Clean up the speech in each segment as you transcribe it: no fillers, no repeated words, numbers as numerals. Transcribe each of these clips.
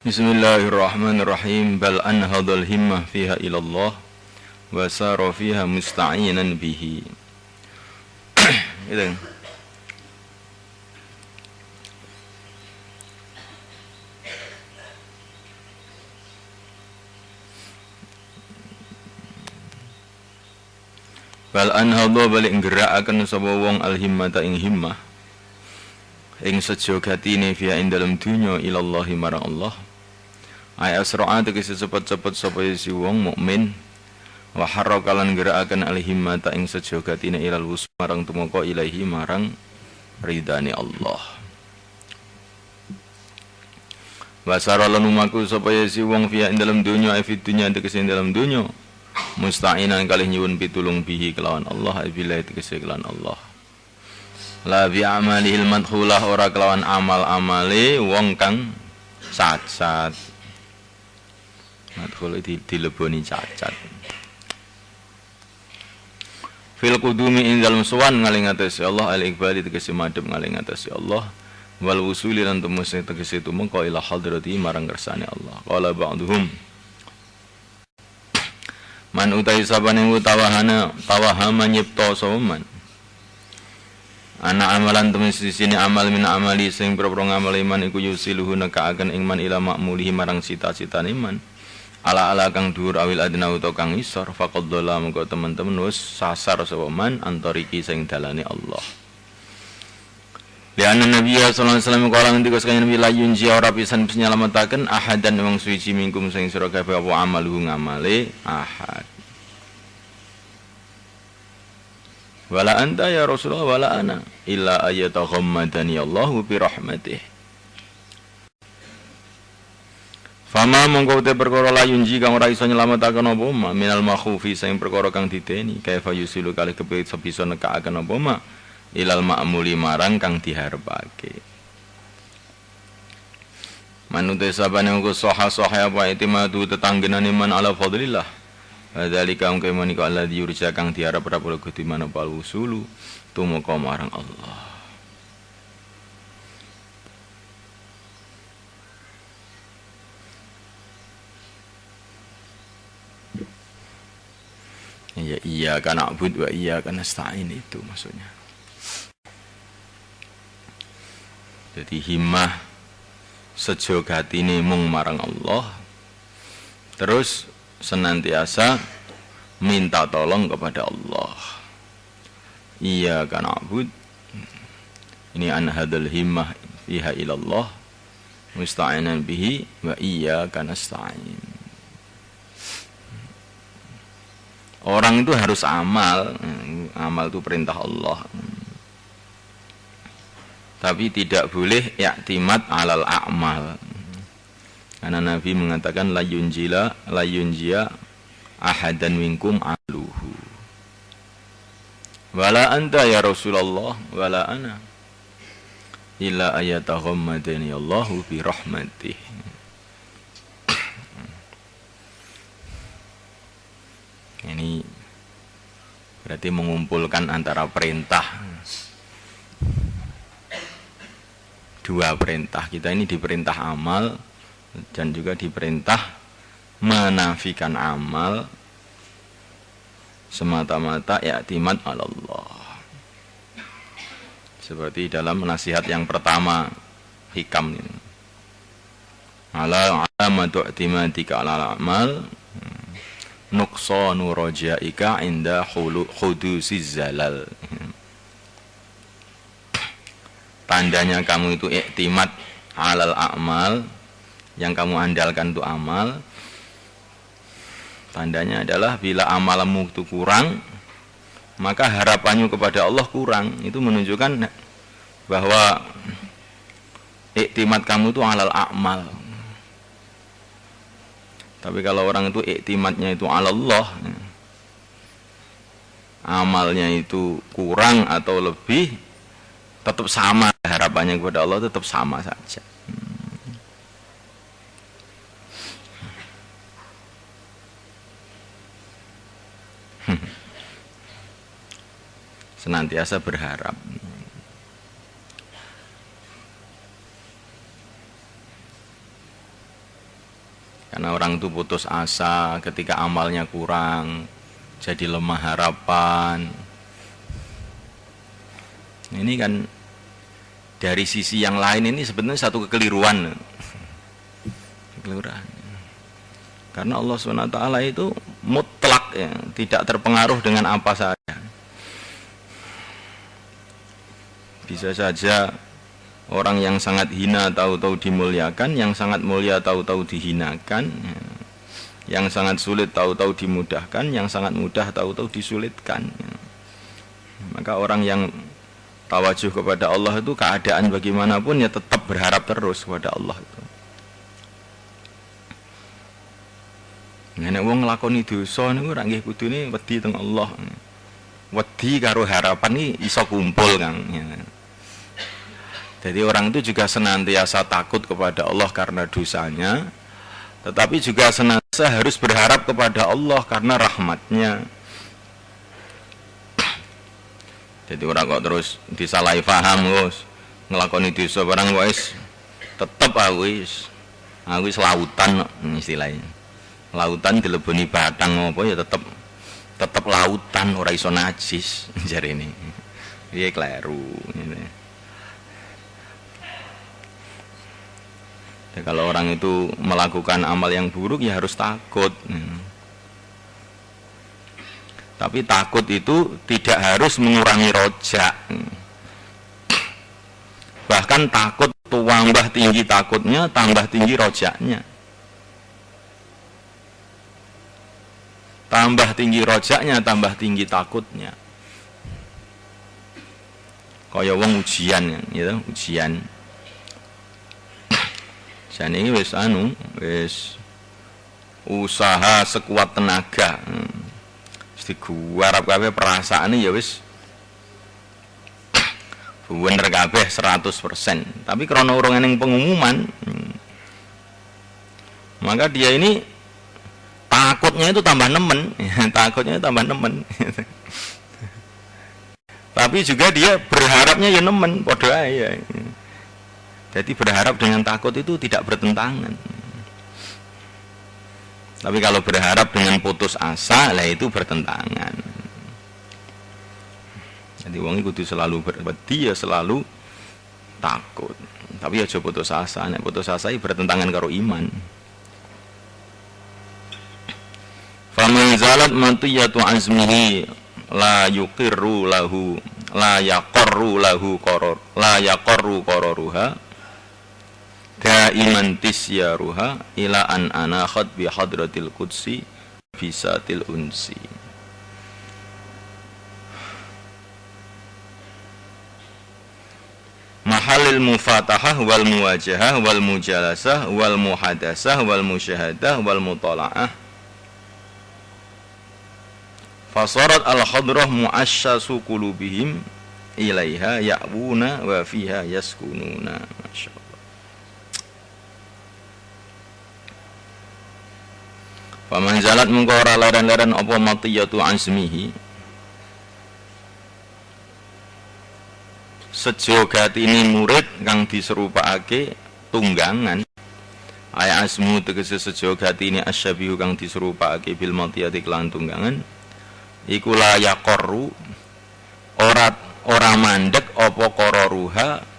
Bismillahirrahmanirrahim. Bal anhadul himmah fiha ilallah wa sara fiha musta'inan bihi. Itu. Bal anhadhu balik nggerakaken sapa wong al-himmata ing himmah ing sejogatine fiha ing dalem dunya ilallahi marang Allah. Ay asra'a tegese cepet-cepet sapa si wong mukmin wa harrakalan gerakaken al-himmata ing sejogatine ilal wus marang tumeka ilahi marang ridane Allah. Wa saralan umaku sapa si wong fiha ing dalem dunya ay fi dunya tegese ing dalem dunya musta'inan kalih nyuwun pitulung bihi kelawan Allah ay billahi tegese kelawan Allah. La bi amalihil madkhulah ora kelawan amal-amale wong kang cacat. Madkhul dileboni cacat. Fil qudumi ing dalem sowan ngaling atase Allah al-iqbali tegese madhep ngaling atase Allah wal wusuli lan temuse tegese tumeka ila hadrati marang kersane Allah. Qala ba'dhum man utai sabane tawahama nyipta sapa man ana amalan temen sisine amal min amali sing propro ngamal iman iku yusiluhu nekaaken ing man ila makmulihi marang cita-citane iman ala kang dhuwur awil adna utawa kang isor faqad dhalla mengko teman-teman wis sasar sapa man antariki sing dalane Allah. Liana Nabi sallallahu alaihi wasallam kala ngendika sakjane Nabi la yunji ora pisan nyelametaken ahadan wong suci mingkum sing sira kabeh apa amaluhu ngamale ahad. Wala anta ya Rasulullah wala ana illa ayataghammadani Allahu bi rahmatih. Fama mongko te perkara layun jika ora iso nyelametaken apa ma minal makhufi sing perkara kang dideni kaifa yusilu kalih kepit bisa nekakaken apa ma ilal ma'muli marang kang diharepake. Manute sabane mongko soha apa itimadu tetanggenane man ala fadlillah. Dzalika mongko menika alladzi yurja kang diharap ora Gusti manapa usulu tumeka marang Allah. Ya iya kan abud wa iya kan nasta'in itu maksudnya. Jadi himmah sejogatine mung marang Allah. Terus senantiasa minta tolong kepada Allah. Iya kan abud. Ini an hadal himmah fiha ilallah musta'inan bihi wa iya kan nasta'in. Orang itu harus amal itu perintah Allah. Tapi tidak boleh i'timad alal a'mal. Karena Nabi mengatakan la yunjiya ahadan minkum aluhu. Wala anta ya Rasulullah wala ana illa ayataghammadani Allahu bi rahmatih. Ini berarti mengumpulkan antara perintah, dua perintah. Kita ini diperintah amal dan juga diperintah menafikan amal semata-mata i'timad ala Allah. Seperti dalam nasihat yang pertama hikam ini. Ala alamatu i'timadika ala amal nuqsanu rajaika inda hudusiz zalal. Tandanya kamu itu iktimat alal a'mal, yang kamu andalkan itu amal. Tandanya adalah bila amalmu itu kurang, maka harapannya kepada Allah kurang. Itu menunjukkan bahwa iktimat kamu itu alal a'mal. Tapi kalau orang itu iktimatnya itu ala Allah, amalnya itu kurang atau lebih, tetap sama harapannya kepada Allah, tetap sama saja. Senantiasa berharap. Karena orang itu putus asa ketika amalnya kurang, jadi lemah harapan. Ini kan dari sisi yang lain ini sebenarnya satu kekeliruan. Karena Allah SWT itu mutlak ya, tidak terpengaruh dengan apa saja. Bisa saja orang yang sangat hina tahu-tahu dimuliakan, yang sangat mulia tahu-tahu dihinakan, ya. Yang sangat sulit tahu-tahu dimudahkan, yang sangat mudah tahu-tahu disulitkan. Ya. Maka orang yang tawajuh kepada Allah itu keadaan bagaimanapun ya tetap berharap terus kepada Allah itu. Nek wong nglakoni dosa niku ora nggih kudune wedi teng Allah. Wedi karo harapan iki iso kumpul, Kang. Ya. Jadi orang itu juga senantiasa takut kepada Allah karena dosanya, tetapi juga senantiasa harus berharap kepada Allah karena rahmatnya. Jadi orang kok terus disalahi paham wis nglakoni dosa barang wis tetep wis lautan istilahnya. Lautan dileboni batang apa ya tetep lautan ora iso najis jarene. Piye kleru ngene. Ya, kalau orang itu melakukan amal yang buruk ya harus takut. Tapi takut itu tidak harus mengurangi rojak. Bahkan takut tambah tinggi takutnya, tambah tinggi rojaknya. Tambah tinggi rojaknya, tambah tinggi takutnya. Kaya wong ujian, ya, ujian. Jane iki wis usaha sekuat tenaga. Wis diguarap kabeh perasaane ya wis bener kabeh 100%. Tapi krana urung ening pengumuman, maka dia ini takutnya itu tambah nemen, takutnya tambah nemen. Tapi juga dia berharapnya ya nemen, padha ae ya. Jadi berharap dengan takut itu tidak bertentangan. Tapi kalau berharap dengan putus asa, lah itu bertentangan. Jadi wong kudu selalu berwedi ya selalu takut. Tapi aja putus asa, nek putus asa iki bertentangan karo iman. Faman zalat matiyatu azmihi la yuqirru lahu la yaqarru lahu qaror la yaqarru qararuha daiman tisyaruha ila an anakhat bi hadratil qudsi bisatil unsi. Mahalil mufatahah wal muwajahah wal mujalasah wal muhadasah wal musyahadah wal mutala'ah. Fasarat al-hadrah mu'asyasu qulubihim ilaiha ya'wuna wa fiha yaskununa. Masyaallah. Faman zalat mungko ora laran-laran apa matiyatu azmihi sejogatine murid kang diserupakake tunggangan aya asmu tegese sejogatine asyabihu kang diserupakake bil matiyati kelan tunggangan iku la yaqarru ora mandek apa qararuha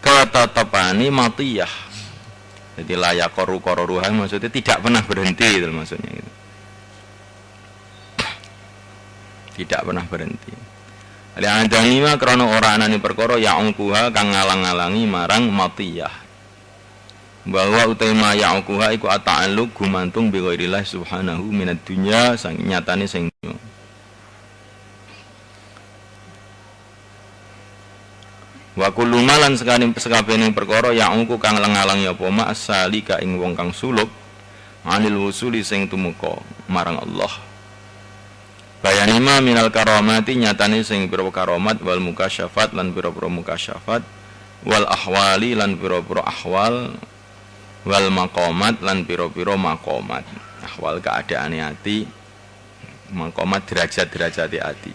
ketetapane matiyah. Jadi layak koru-koruhan maksudnya tidak pernah berhenti itu maksudnya gitu. Tidak pernah berhenti. Al-adami mah krana ora anane perkara ya'uquha kang ngalang-alangi marang matiyah. Bahwa utama ya'uquha iku ata'alluq gumantung bi ghairillah subhanahu minad dunya sang nyatane sing wa kullu malan sekabehing perkara ya'uku kang lengalangi apa ma salika ing wong kang suluk anil wusuli sing tumeka marang Allah. Bayanima minal karamati nyatane sing pira karamat wal mukasyafat lan pira-pira mukasyafat wal ahwali lan pira-pira ahwal wal maqamat lan pira-pira maqamat. Ahwal keadaane ati, maqamat derajat-derajate ati.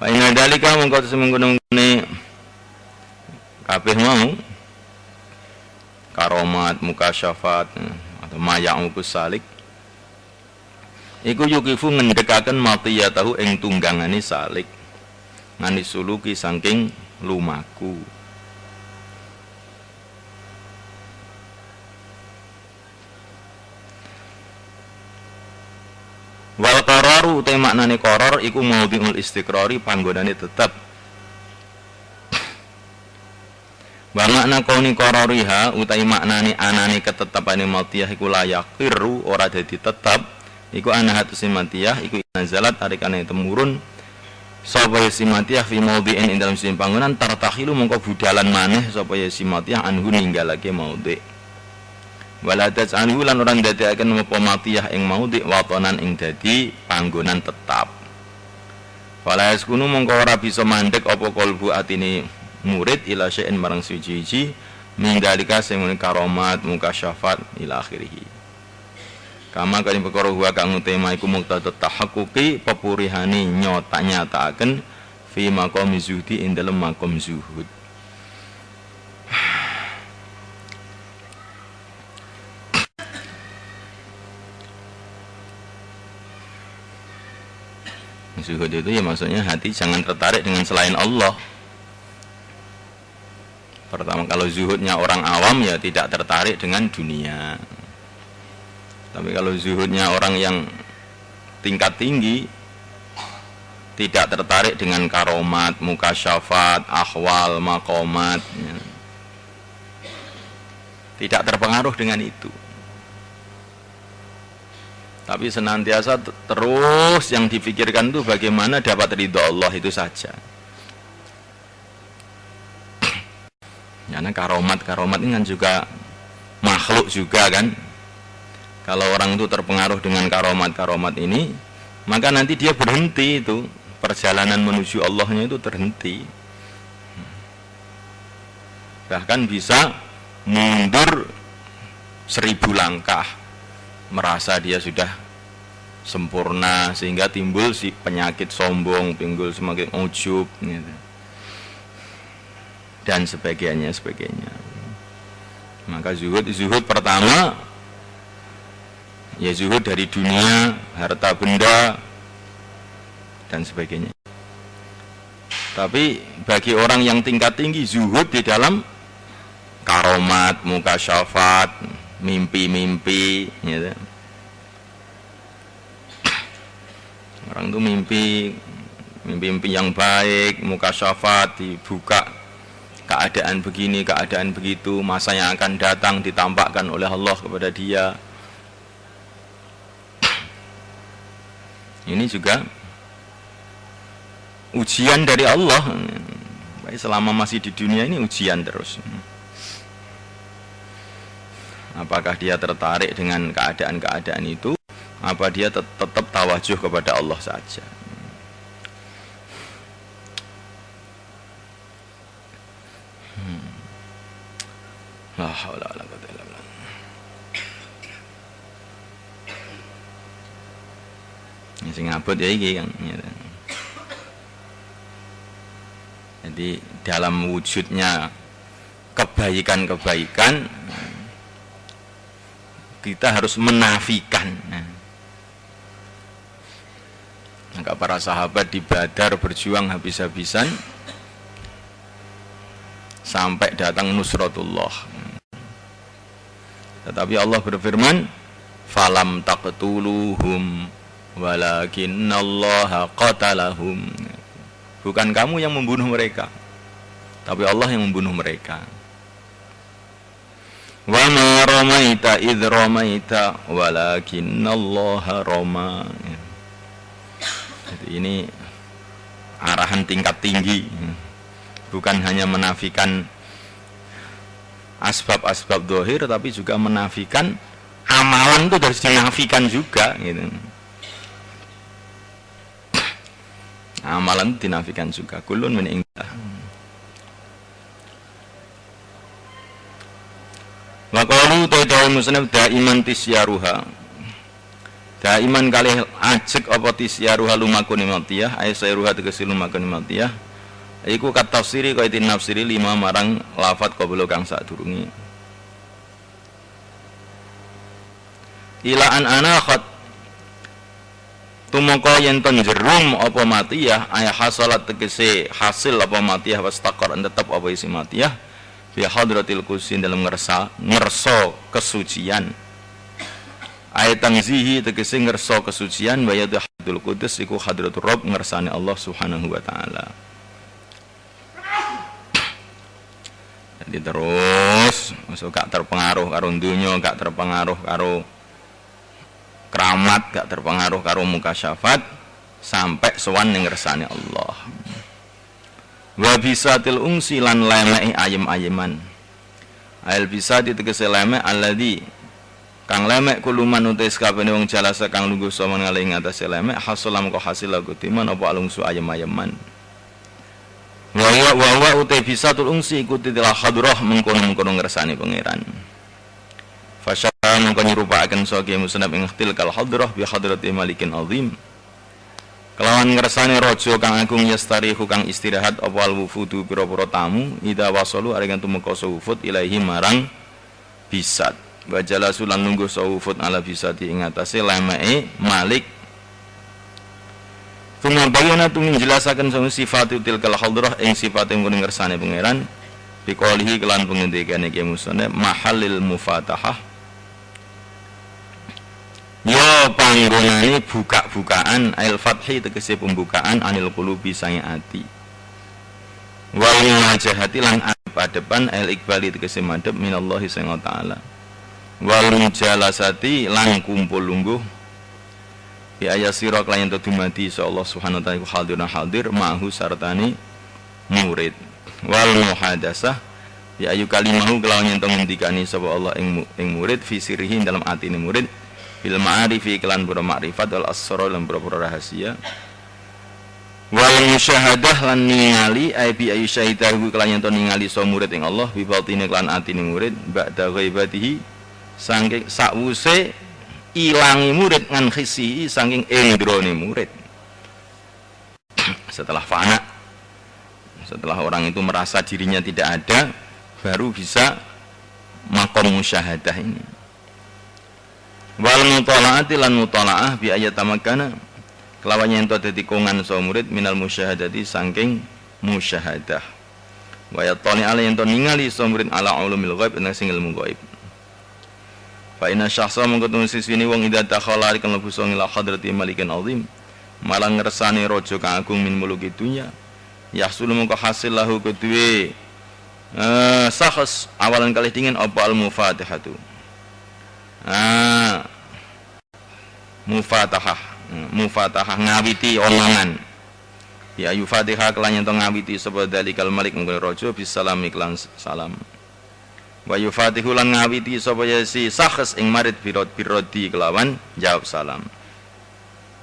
Fa inna dalika mongko semengkono-mengkone kabeh mau karomat, mukasyafat atau maya'ukus salik iku yukifu ngendhekaken matiyatahu ing tunggangane salik ngani suluki saking lumaku. Wal qararu te maknane qarar iku maudhi'ul istiqrari panggonane tetep. Wa makna kauni qarariha utawi maknane anane ketetepane matiyah iku layak irru ora dadi tetep iku anahatu simatiyah iku nazalat arikane temurun sapa simatiyah fi maudhi'in ing dalam sing panggonan tartahilu mongko budalan maneh sapa simatiyah anhu ninggalake maudhi'. Wala taj'alhu lan ora ndadekaken apa matiyah ing maudhi' watonan ing dadi panggonan tetap. Fala yaskunu mongko ora bisa mandek apa kalbu atine murid ila syai'in marang suci-suci mindalika sing karomat mukasyafat ila akhirih. Kama kali perkara huwa kang tema iku muqtadha tahaqquqi pepurihane nyata-nyataaken fi maqam zuhdi ing dalem maqam zuhud. Zuhud itu ya maksudnya hati jangan tertarik dengan selain Allah. Pertama kalau zuhudnya orang awam ya tidak tertarik dengan dunia. Tapi kalau zuhudnya orang yang tingkat tinggi tidak tertarik dengan karomat, mukasyafat, ahwal, makomat ya. Tidak terpengaruh dengan itu. Tapi senantiasa terus yang dipikirkan itu bagaimana dapat ridho Allah itu saja. Karena karomat ini kan juga makhluk juga kan. Kalau orang itu terpengaruh dengan karomat ini, maka nanti dia berhenti itu. Perjalanan menuju Allahnya itu terhenti. Bahkan bisa mundur 1000 langkah. Merasa dia sudah sempurna sehingga timbul si penyakit sombong, timbul semakin ujub gitu. Dan sebagainya. Maka zuhud pertama ya zuhud dari dunia, harta benda dan sebagainya. Tapi bagi orang yang tingkat tinggi zuhud di dalam karomat, mukasyafat, mimpi gitu. Orang itu mimpi yang baik, mukasyafat, dibuka keadaan begini, keadaan begitu, masa yang akan datang ditampakkan oleh Allah kepada dia. Ini juga ujian dari Allah. Baik, selama masih di dunia ini ujian terus. Apakah dia tertarik dengan keadaan-keadaan itu? Apa dia tetap tawajuh kepada Allah saja? La haula wala quwwata illa billah. Ya sing abot ya iki kan. Jadi dalam wujudnya kebaikan-kebaikan kita harus menafikan. Maka para sahabat di Badar berjuang habis-habisan sampai datang nusratullah. Tetapi Allah berfirman, "Falam taqtuluhum walakinnallaha qatalahum." Bukan kamu yang membunuh mereka, tapi Allah yang membunuh mereka. Wa ma ramaita idh ramaita walakinnallaha rama. Jadi ini arahan tingkat tinggi. Bukan hanya menafikan asbab-asbab zahir, tapi juga menafikan amalan itu harus dinafikan juga gitu. Amalan itu dinafikan juga. Kulun min indillah. Wa qalu ta'ala musnad daiman tisyaruha. Daiman kalih ajek apa tisyaruha lumakune matiyah ay sayruha tegese lumakune matiyah iku kat tafsiri kaya tinafsiri lima marang lafat qabla kang sadurunge ila an anakhat tumangka yen ton jerum apa matiyah ay hasalat tegese hasil apa matiyah wastaqar tetep apa isi matiyah fi hadratil kursi dalam ngersa kesucian ayat tangzihi tegese ngerso kesucian wa yadhul qudus iku hadratur rabb ngersane Allah Subhanahu wa taala. Jadi terus masuk gak terpengaruh karo dunya, gak terpengaruh karo keramat, gak terpengaruh karo mukasyafat sampai sowan ning ngersane Allah. Wa bisatil ungsi lan lemeh ayem-ayeman. Ail bisa ditegese lemeh alladzi kang lemek kuluman utais kabeh wong jalasa kang lungguh sama ngalih ing atase lemek hasalam ko hasil lagu timan apa alungsu ayem-ayeman wa utai bisa tulungsi ikuti telah hadrah mengkono-mengkono ngersane pangeran fasyara mengko nyerupakaken sage musnab ing ikhtil kal hadrah bi hadrati malikin azim kelawan ngersane raja kang agung yastarihu kang istirahat apa al wufudu pira-pira tamu ida wasalu arengan tumeka wufud ilahi marang bisat wajala sulan nunggu sawufut ala bisati ing atase lemeke malik tuma bayana tumin jelasaken sang sifat tilkal hadrah ing sifate ngene ngersane pangeran biqalihi kelan pengendikane ki musane mahallil mufatahah ya panggonane buka-bukaan ail fathi tegese pembukaan anil qulubi sange ati wal wajhati lan adepan ail iqbali tegese madhep minallahi sing taala wal mujalasati lan kumpul lungguh bi ayasira kelayan dumadi insyaallah subhanahu wa ta'ala hadir ma'hu sartani murid wal muhadasah bi ayu kalimahu kelawan yen ngendikani sapa Allah ing murid fi sirrihi dalam atine murid bil ma'arifi kelan pura makrifat wal asrar lan pura rahasia wal musyahadah lan ningali ay bi ayu syahidahu kelayan ningali sapa murid ing Allah bi batine kelan atine murid ba'da ghaibatihi saking sakwuse ilangi murid ngan khisi saking indrone murid setelah fana setelah orang itu merasa dirinya tidak ada baru bisa makom musyahadah ini wal mutalaati lan mutalaah bi ayat tamakana kelawan yen to dadi kongan so murid minal musyahadati saking musyahadah wa yatani ala yen to ningali so murid ala ulumil ghaib nang sing ilmu ghaib fa inna syakhsa mengkutun siswini wong idza takhala kan lebu song ila hadrati malikin azim malang ngersane raja kang agung min muluki dunya yahsul mengko hasil lahu kedue sakhs awalan kali dingin apa al mufatihatu mufatahah ngawiti omongan ya ayu fatihah kelan yen to ngawiti sapa dalikal malik mengko raja bisalam iklan salam wa yufatihu lan ngawiti sapa si sakhs ing marid birodi kelawan jawab salam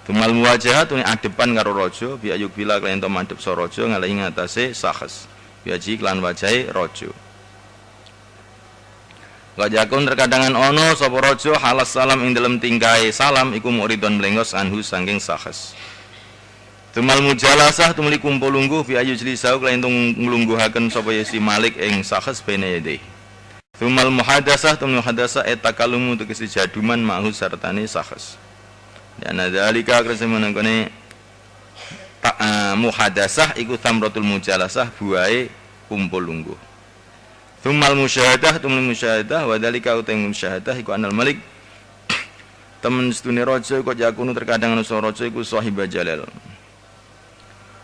tumal muwajahat ing adepan karo raja bi ayuk bila kalian to madhep so raja ngalahi ngatasé sakhs biaji kelan wajahe raja wajakun terkadangan ono sapa raja halas salam ing dalem tingkahe salam iku muridon mlengos anhu saking sakhs tumal mujalasah tumuli kumpul lungguh bi ayu jlisau kalian to nglungguhaken sapa si malik ing sakhs bene yede tumal muhadasah tumul muhadasah etakalumu tegese jaduman ma'hu sartane sakhs dan dzalika kresemene kene muhadasah iku tamratul mujalasah buahe kumpul lungguh tumal musyahadah tumul musyahadah wa dzalika uta musyahadah iku anal malik temen setune raja kok jakunu terkadang ana raja iku sahibah jalal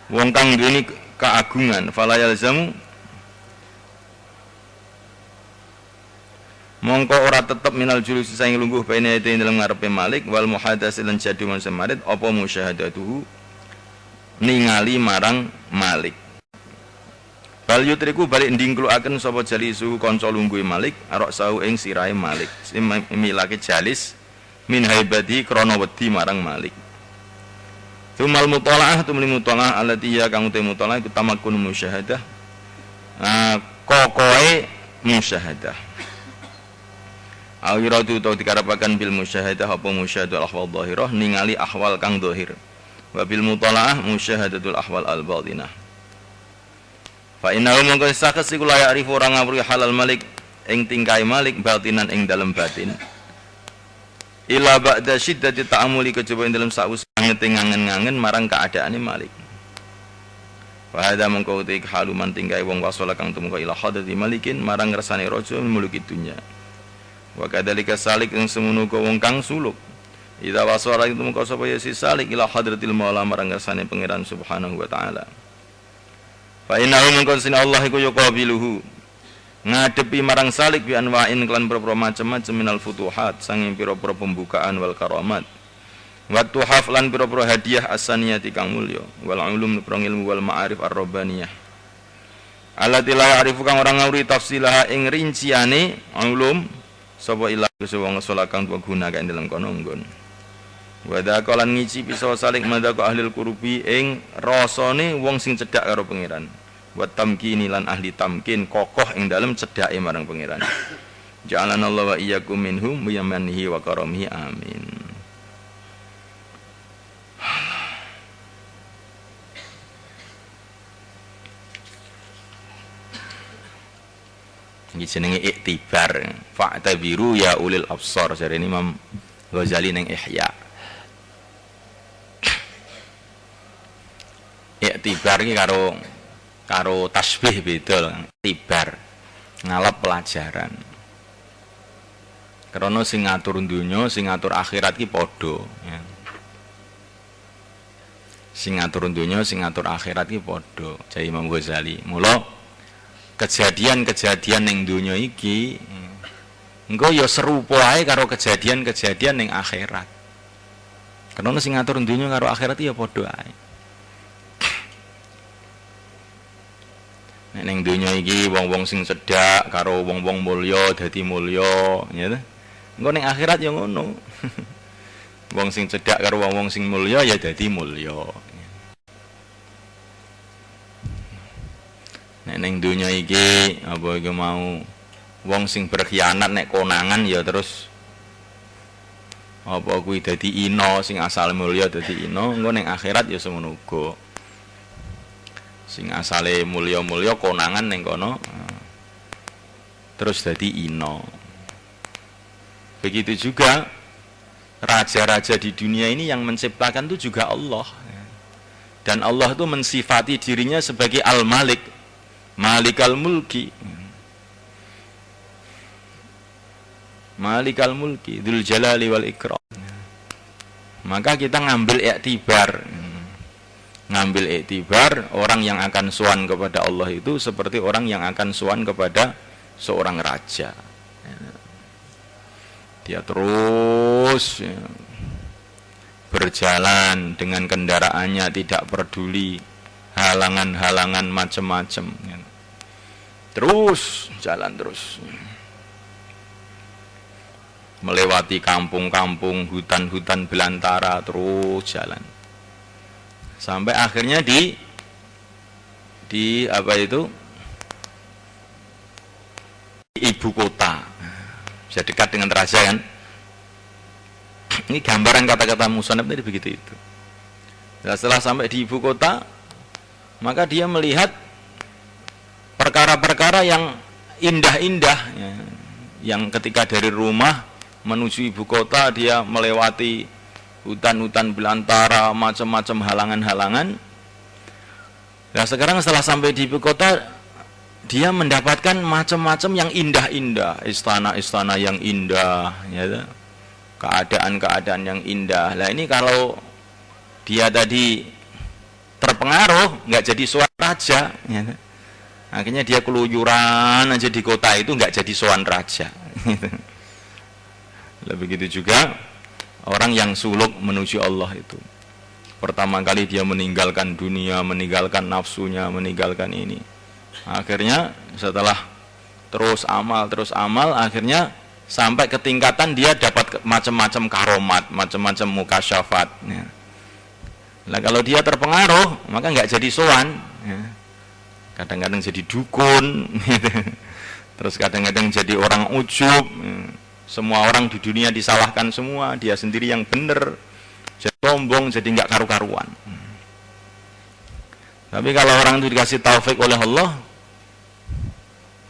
wong kang duweni keagungan fala yalzamu mongko ora tetep minal julus saing lungguh bene ing dalem ngarepe malik wal muhadas lan jadu man semarit apa musyahadatuhu ningali marang malik bal yutriku balik ndingkluaken sapa jalisu kanca lungguhe malik arok sau ing sirahe malik milake jalis min haibati krana wedi marang malik tumal mutalaah tumli mutalaah allati ya kang te mutalaah iku tamakkun musyahadah kokoe musyahadah Awiratu tau dikarapakan bil musyahadah apa musyahadatul ahwal dhahirah ningali ahwal kang dhahir. Wa bil mutalaah musyahadatul ahwal al batinah. Fa innahu mongko sakas iku la ya'rifu orang ngawruhi halal malik ing tingkai malik batinan ing dalem batin. Ila ba'da syiddati ta'amuli kejaba ing dalem saus ngangen-ngangen marang keadaane malik. Fa hadza mongko uti haluman tingkai wong wasala kang tumeka ila hadrati malikin marang ngersane raja muluki dunya. Wa kadzalika salik ing semono wong kang suluk. Idza wasara itu mengko sapa ya si salik ila hadratil maula marang ngersane pangeran subhanahu wa taala. Fa innahu mengko sin Allah iku yuqabiluhu. Ngadepi marang salik bi anwa'in kelan pira-pira macam-macam minal futuhat sanging pira-pira pembukaan wal karamat. Wa tuhaf lan pira-pira hadiah asaniyati kang mulya wal ulum ilmu wal ma'arif ar-rabbaniyah. Allati la ya'rifu kang orang ngawuri tafsilaha ing rinciane ulum sapa ilah wong saleh kang guna kae dalam kono nggon. Wa daqalan ngici bisa salik madhaq ahli kurubi ing rasane wong sing cedhak karo pangeran. Wa tamkini lan ahli tamkin kokoh ing dalem cedhake marang pangeran. Ja'alanallahu wa iyyakum minhum bi yamanihi wa karamihi amin. Iki jenenge iktibar. Fa'tabiru ya ulil absar jare Imam Ghazali ning Ihya. Iktibar iki karo tasbih beda. Iktibar ngalap pelajaran. Karena sing ngatur dunya, sing ngatur akhirat ki padha, ya. Sing ngatur dunya, sing ngatur akhirat ki padha. Jare Imam Ghazali. Mula kejadian-kejadian ning dunya iki engko ya serupa ae karo kejadian-kejadian ning akhirat. Karena sing ngatur dunya karo akhirat ya padha ae. Nek ning dunya iki wong-wong sing cedhak karo wong-wong mulya dadi mulya, ya. Engko ning akhirat ya ngono. Wong sing cedhak karo wong-wong sing mulya ya dadi mulya. Nek ning donya iki apa iki mau wong sing berkhianat nek konangan ya terus apa kuwi dadi ina sing asale mulya dadi ina engko ning akhirat ya semono uga. Sing asale mulya-mulya konangan ning kono terus dadi ina. Begitu juga raja-raja di dunia ini yang menciptakan itu juga Allah. Dan Allah itu mensifati dirinya sebagai Al-Malik, Malikal Mulki, Malikal Mulki, Dzul Jalali wal Ikram. Maka kita ngambil iktibar orang yang akan sowan kepada Allah itu seperti orang yang akan sowan kepada seorang raja. Dia terus berjalan dengan kendaraannya, tidak peduli halangan-halangan macam-macam. Terus jalan terus. Melewati kampung-kampung, hutan-hutan belantara, terus jalan. Sampai akhirnya di apa itu? Di ibu kota. Bisa dekat dengan raja kan? Ini gambaran kata-kata musannaf tadi begitu itu. Nah, setelah sampai di ibu kota, maka dia melihat perkara-perkara yang indah-indah, ya. Yang ketika dari rumah menuju ibu kota dia melewati hutan-hutan belantara, macam-macam halangan-halangan. Nah sekarang setelah sampai di ibu kota, dia mendapatkan macam-macam yang indah-indah, istana-istana yang indah, ya. Keadaan-keadaan yang indah. Nah ini kalau dia tadi terpengaruh, nggak jadi sowan raja, ya. Akhirnya dia keluyuran aja di kota itu, nggak jadi sowan raja. Begitu juga orang yang suluk menuju Allah itu. Pertama kali dia meninggalkan dunia, meninggalkan nafsunya, meninggalkan ini. Akhirnya setelah terus amal, akhirnya sampai ke tingkatan dia dapat macam-macam karomat, macam-macam mukasyafat. Ya. Nah kalau dia terpengaruh, maka nggak jadi sowan. Ya. Kadang-kadang jadi dukun, gitu. Terus kadang-kadang jadi orang ujub. Ya. Semua orang di dunia disalahkan semua, dia sendiri yang benar, jadi sombong, jadi nggak karu-karuan. Tapi kalau orang itu dikasih taufik oleh Allah,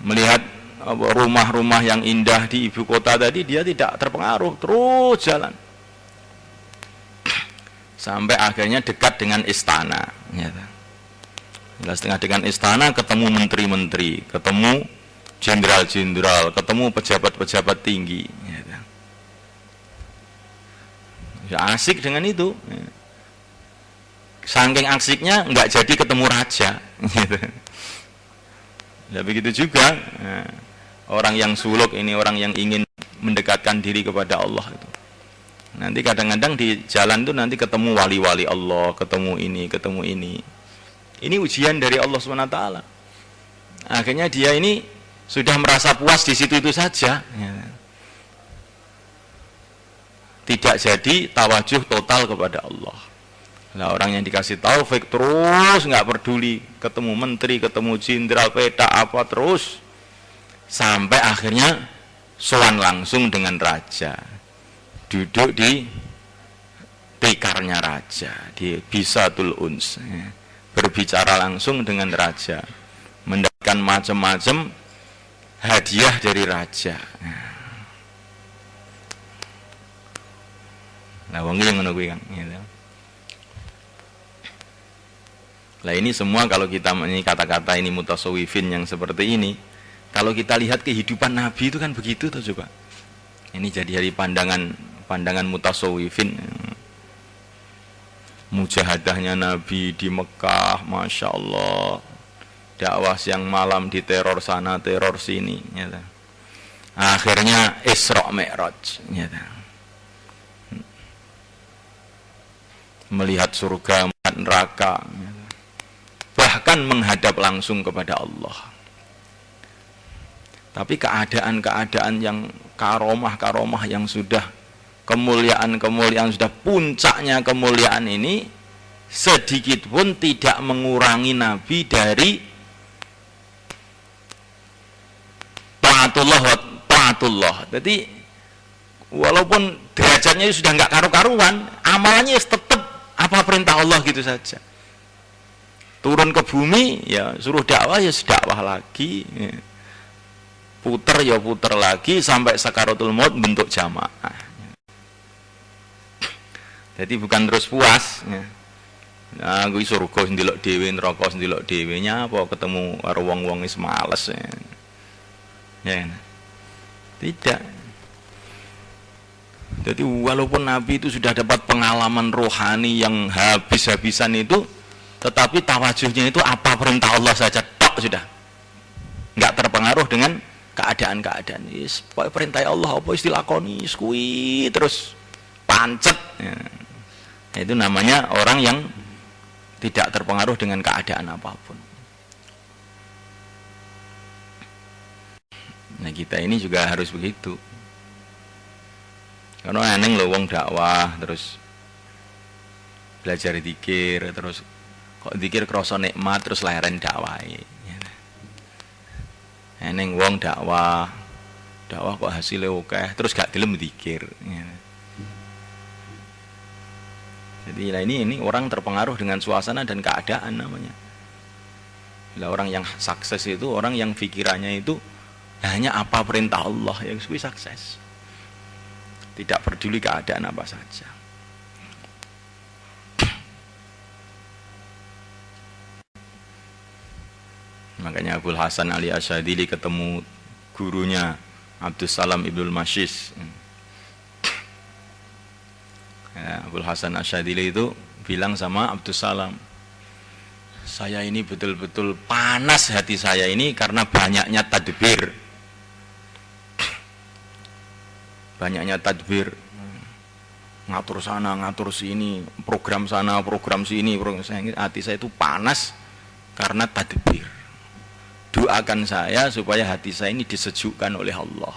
melihat rumah-rumah yang indah di ibu kota tadi, dia tidak terpengaruh, terus jalan sampai akhirnya dekat dengan istana. Jelas tengah dengan istana, ketemu menteri-menteri, ketemu jenderal-jenderal, ketemu pejabat-pejabat tinggi. Ya, asik dengan itu. Saking asiknya nggak jadi ketemu raja. Ya begitu juga. Orang yang suluk ini, orang yang ingin mendekatkan diri kepada Allah itu. Nanti kadang-kadang di jalan itu nanti ketemu wali-wali Allah, ketemu ini, ketemu ini. Ini ujian dari Allah SWT. Akhirnya dia ini sudah merasa puas di situ itu saja. Tidak jadi tawajuh total kepada Allah. Nah, orang yang dikasih taufik terus nggak peduli, ketemu menteri, ketemu jenderal, peta apa terus, sampai akhirnya sowan langsung dengan raja. Duduk di tikarnya raja, di Bisatul Uns, berbicara langsung dengan raja, mendapatkan macam-macam hadiah dari raja. Nah, wong iki ngono kuwi Kang. Lah ini semua kalau kita kata-kata ini mutasawwifin yang seperti ini, kalau kita lihat kehidupan Nabi itu kan begitu tuh coba. Ini jadi dari pandangan mutasawwifin. Mujahadahnya Nabi di Mekah, Masya Allah, dakwah siang malam di teror sana, teror sini, nyata. Akhirnya Isra Mi'raj, nyata. Melihat surga, melihat neraka, nyata. Bahkan menghadap langsung kepada Allah. Tapi keadaan-keadaan yang karomah-karomah yang sudah kemuliaan-kemuliaan, sudah puncaknya kemuliaan ini, sedikit pun tidak mengurangi Nabi dari taatullah. Jadi walaupun derajatnya sudah nggak karu-karuan, amalannya tetap apa perintah Allah gitu saja. Turun ke bumi, ya suruh dakwah, ya dakwah lagi, ya. Puter ya puter lagi sampai sakaratul maut bentuk jamaah. Jadi bukan terus puas. Ya. Nah, gue surga sendilok dewe, neraka sendilok dewe, apa ketemu karo wong-wong wis males. Ya. Ya. Tidak. Jadi walaupun Nabi itu sudah dapat pengalaman rohani yang habis-habisan itu, tetapi tawajuhnya itu apa perintah Allah saja tok sudah. Enggak terpengaruh dengan keadaan-keadaan. Yes, perintah Allah apa istilakoni, kuwi terus pancet. Ya. Itu namanya orang yang tidak terpengaruh dengan keadaan apapun. Nah, kita ini juga harus begitu. Karena eneng lho wong dakwah terus belajar zikir, terus kok zikir krasa nikmat terus leren dakwahe. Eneng wong dakwah kok hasilnya oke, terus gak gelem zikir. Jadi lah ini orang terpengaruh dengan suasana dan keadaan namanya. Lah orang yang sukses itu orang yang pikirannya itu hanya apa perintah Allah yang sukses. Tidak peduli keadaan apa saja. Makanya Abul Hasan Ali Asyadili ketemu gurunya Abdus Salam Ibnul Mashis. Ya, Abul Hasan Asyadili itu bilang sama Abdus Salam, saya ini betul-betul panas hati saya ini karena banyaknya tadbir. Banyaknya tadbir. Ngatur sana, ngatur sini, program sana, program sini, hati saya itu panas karena tadbir. Doakan saya supaya hati saya ini disejukkan oleh Allah.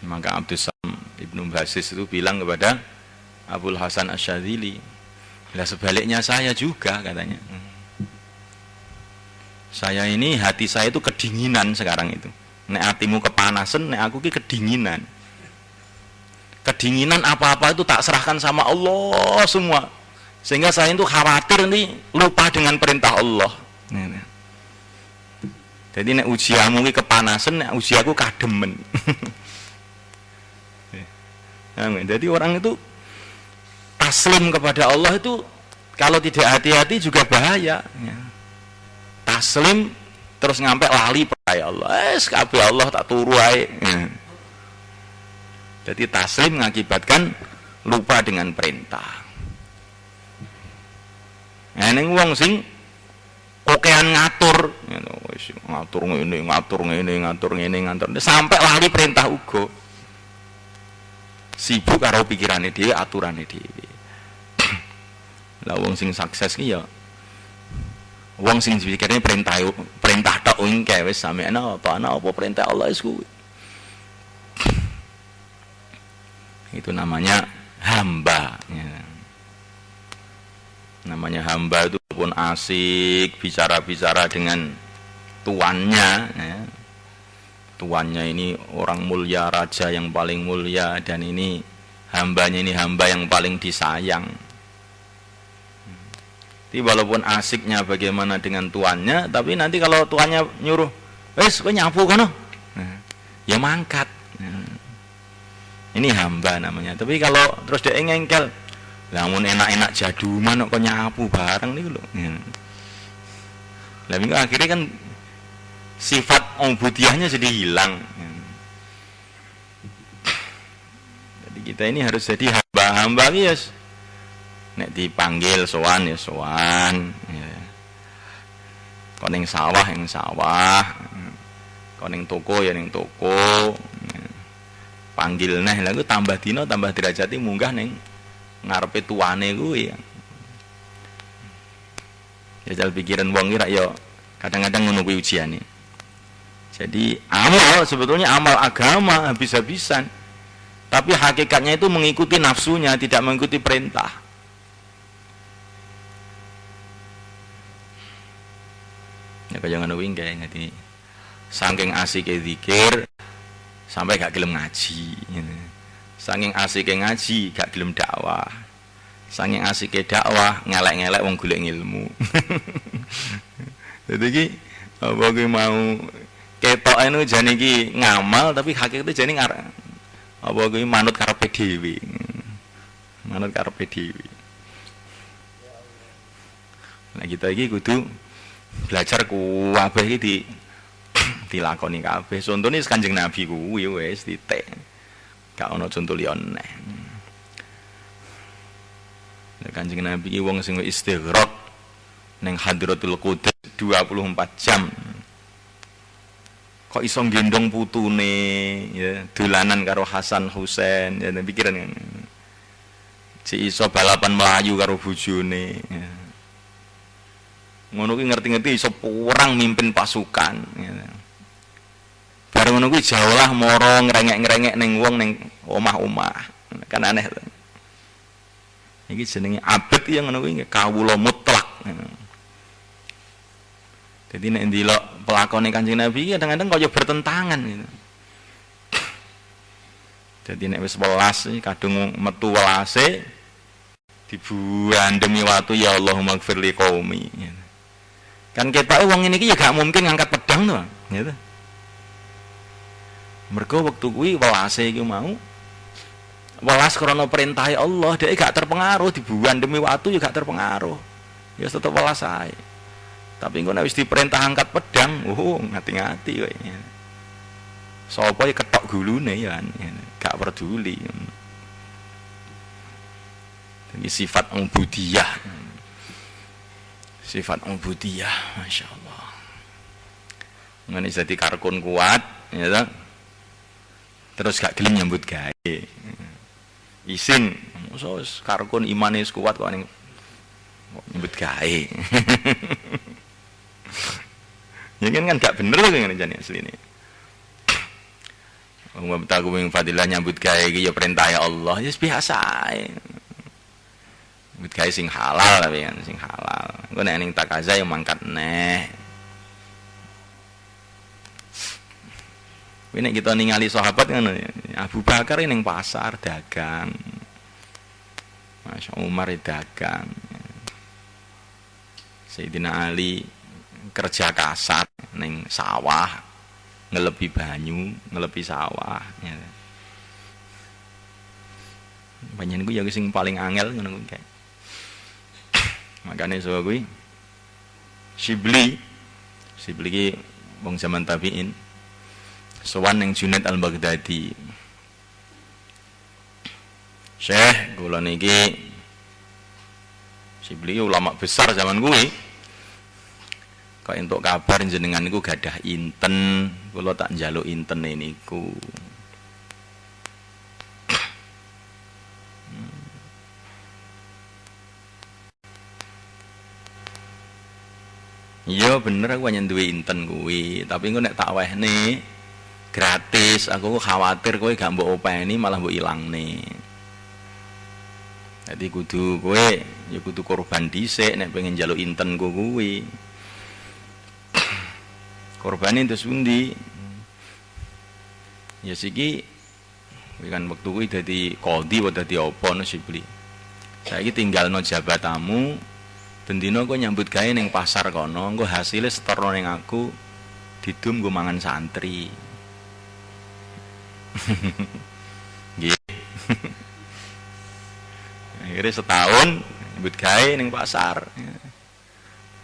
Maka Abdus Salam Ibnu Basis itu bilang kepada Abul Hasan Asyadzili, lah sebaliknya saya juga katanya. Saya ini hati saya itu kedinginan sekarang itu. Nek hatimu kepanasan, nek aku ki kedinginan. Kedinginan apa-apa itu tak serahkan sama Allah semua. Sehingga saya itu khawatir nih lupa dengan perintah Allah. Jadi nek ujiamu ki kepanasan, nek ujiaku kademen. Jadi orang itu taslim kepada Allah itu kalau tidak hati-hati juga bahaya. Taslim terus ngampe lali percaya Allah. Kabeh Allah tak turu ae. Jadi taslim mengakibatkan lupa dengan perintah. Nah, ning wong sing kokean ngatur, ngatur ngene, sampai lali perintah uga. Sibuk karo pikirane dhewe, aturane dhewe. Lah wong sing sukses ki ya wong sing pikirane perintah tok engke wis sampeyan apa perintah Allah wis kuwi. Itu namanya hamba ya. Namanya hamba itu pun asik bicara-bicara dengan tuannya ya. Tuannya ini orang mulia, raja yang paling mulia, dan ini hambanya ini hamba yang paling disayang. Jadi walaupun asiknya bagaimana dengan tuannya, tapi nanti kalau tuannya nyuruh wes kowe nyapu kan ya mangkat. Ini hamba namanya. Tapi kalau terus dia ngengkel, lamun enak-enak jaduman kok nyapu bareng niku lho. Lah minggu akhirnya kan sifat ubudiyahnya jadi hilang. Jadi kita ini harus jadi hamba-hamba yes. Nek dipanggil sowan ya sowan. Kok ning sawah yang sawah. Kok ning toko ya ning toko. Panggil neh lha tambah dina tambah derajate munggah ning ngarepe tuane kuwi. Jajal pikiran wong kira ya kadang-kadang ngono kuwi ujiane. Jadi amal sebetulnya amal agama habis-habisan. Tapi hakikatnya itu mengikuti nafsunya, tidak mengikuti perintah. Ya kaya ngono kuwi nggih ngati. Saking asike zikir sampai gak gelem ngaji gitu. Saking asike ngaji gak gelem dakwah. Saking asike dakwah ngelek-ngelek wong golek ilmu. Jadi iki apa kuwi mau ketok anu jane iki ngamal tapi hakikate jane apa kuwi manut karepe dhewe. Manut karepe dhewe. Nah kita iki kudu belajar kabeh iki dilakoni kabeh. Contone Kanjeng Nabi kuwi wis titik. Gak ana conto liyane. Nek Kanjeng Nabi iki wong sing istighraq ning Hadratul Qudus 24 jam. Kok iso gendong putune ya, dolanan karo Hasan Husain ya pikiran kan. Si iso balapan melayu karo bojone ya. Ngono ki ngerti-ngerti iso perang mimpin pasukan ya. Bareng ngono kuwi jaulah moro ngrengek-ngrengek ning wong ning omah-omah. Kan aneh to. Iki jenenge abet ya ngono kuwi kawula mutlak. Jadi nek ndelok pelakone Kanjeng Nabi kadang-kadang kaya bertentangan gitu. Jadi nek wis welas kadung metu welase dibuandemi watu ya Allahumma gfirli qaumi. Kan ketoke wong ngene iki ya gak mungkin ngangkat pedang to, gitu. Mergo wektu kuwi welase iki mau welas krana perintah Allah, dhek gak terpengaruh dibuandemi watu ya gak terpengaruh. Ya tetep welas ae. Tapi engko nek wis diperintah angkat pedang, ngati-ngati kowe. Sapa ya ketok gulune ya, gak peduli. Ini sifat ubudiyah. Sifat ubudiyah, masyaallah. Ngene jadi karkun kuat, ya toh. Terus gak gelem nyambut gawe. Isin, mosok karkun imane kuat kok ning nyambut gawe. Ya kan gak bener lho ngene jane asline. Wong betaku wing fadilah nyambut gawe iki ya perintah Allah, ya biasa ae. Nyambut gawe sing halal tapi kan sing halal. Engko nek ning takaza ya mangkat neh. nek kita ningali sahabat ngono Abu Bakar ning pasar dagang. Masya Umar dagang. Sayyidina Ali kerja kasar ning sawah ngelepi banyu, ngelepi sawah ya. Panjenengan ku ya sing paling angel ngono kuwi kae. Makane sawa kuwi Shibli ki wong zaman tabi'in sowan ning Junaid al-Baghdadi. Syekh kula niki Shibli ulama besar zaman kuwi. Kok entuk kabar jenengan niku gadah inten, kula tak njaluk intene niku. Iya bener aku hanya duwe inten kuwi, tapi engko nek tak wehne gratis, aku khawatir kowe gak mbok openi malah mbok ilangne. Jadi kudu kowe ya kudu korban dhisik nek pengen njaluk inten kuwi. Korbane terus pundi? Ya siki kan wektu kuwi dadi qadhi wa dadi apa no Sibli. Saiki tinggalno jabatamu. Bendino gue nyambut gawe ning pasar kono, gue hasilnya setorno ning aku, didum gue mangan santri. Gitu. Akhirnya setahun nyambut gawe ning pasar.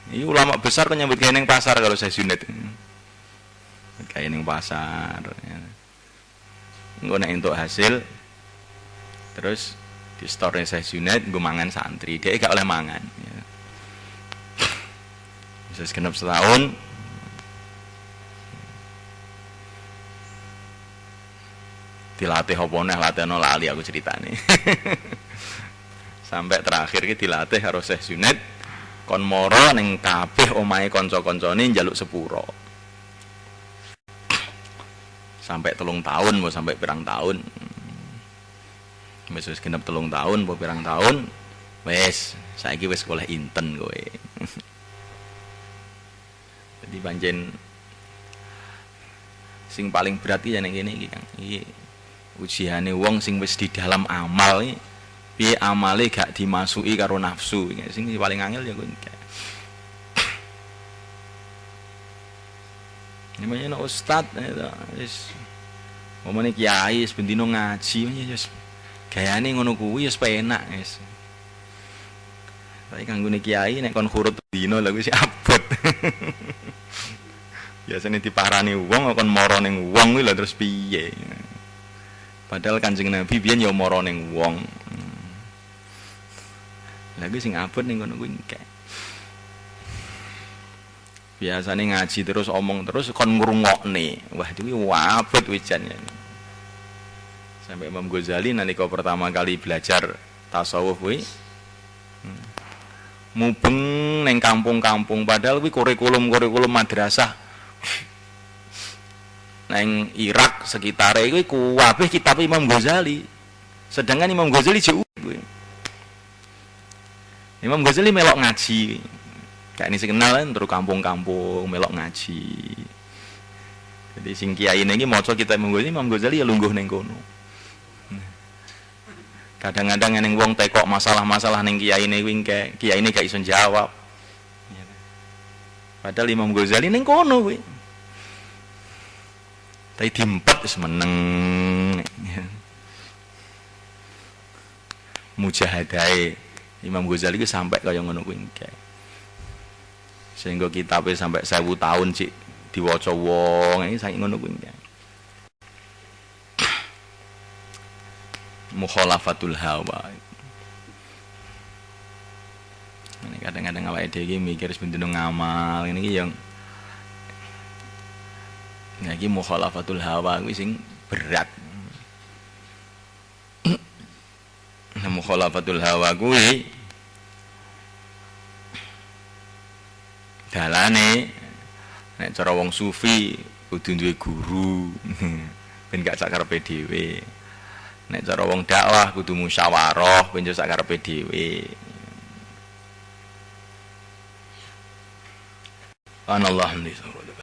Ini ulama besar kok nyambut gawe ning pasar kalau saya sunat. Gawe ning pasar. Gue nek entuk hasil, terus di store saya sunat gue mangan santri, dia gak oleh mangan. Bisa segenap setahun dilatih apa neh latihno lali aku ceritane. Sampai terakhir ki dilatih karo Syekh Junaid kon mara ning kabeh omahe kanca-kancane njaluk sepuro. Sampai 3 tahun mau sampai pirang tahun. Wis genep 3 tahun apa pirang tahun wis saiki wis golek inten kowe. Jadi pancen sing paling berat iki nek ngene iki Kang. Iki ujiane wong sing wis di dalam amal iki piye amale gak dimasuki karo nafsu. Sing paling angel ya kuwi. Ini namanya ustad wis momone kiai wis bendino ngaji wis gayane ngono kuwi wis penak wis. Tapi kanggone kiai nek kon khurut dino lha wis abot. Biasanya diparani wong kon mara ning wong kuwi lha terus piye. Padahal Kanjeng Nabi biyen ya mara ning wong. Lha kuwi sing abot ning kono kuwi kae. Biasane ngaji terus omong terus kon ngrungokne. Wah iki abot wijan ya. Sampai Imam Ghazali nalika pertama kali belajar tasawuf kuwi mubeng neng kampung-kampung padahal kuwi kurikulum madrasah neng Irak sekitare kuwi kabeh kitab Imam Ghazali. Sedangkan Imam Ghazali jauh kuwi. Imam Ghazali melok ngaji. Kayak ini sing kenal kan terus kampung-kampung melok ngaji. Jadi sing kiai iki maca kitab Imam Ghazali ya lungguh ning kono. Kadang-kadang ning wong tekok masalah-masalah ning kiyaine kuwi kiyaine gak iso jawab. Padahal Imam Ghazali ning kono kuwi. Tapi diempet wis meneng. Mujahadahe Imam Ghazali ku sampai kaya ngono kuwi. Sehingga kitabe sampai 1000 tahun cik diwaca wong iki saiki ngono kuwi. Mukhalafatul hawa. Ini kadang-kadang awake dhewe mikir sebendino ngamal ini yang iki mukhalafatul hawa kuwi sing berat. Nah, mukhalafatul hawa kuwi dalane nek cara wong sufi kudu duwe guru ben gak sak karepe dhewe. Nek cara wong dakwah kudu musyawarah ben sak karepe dhewe. Anallahu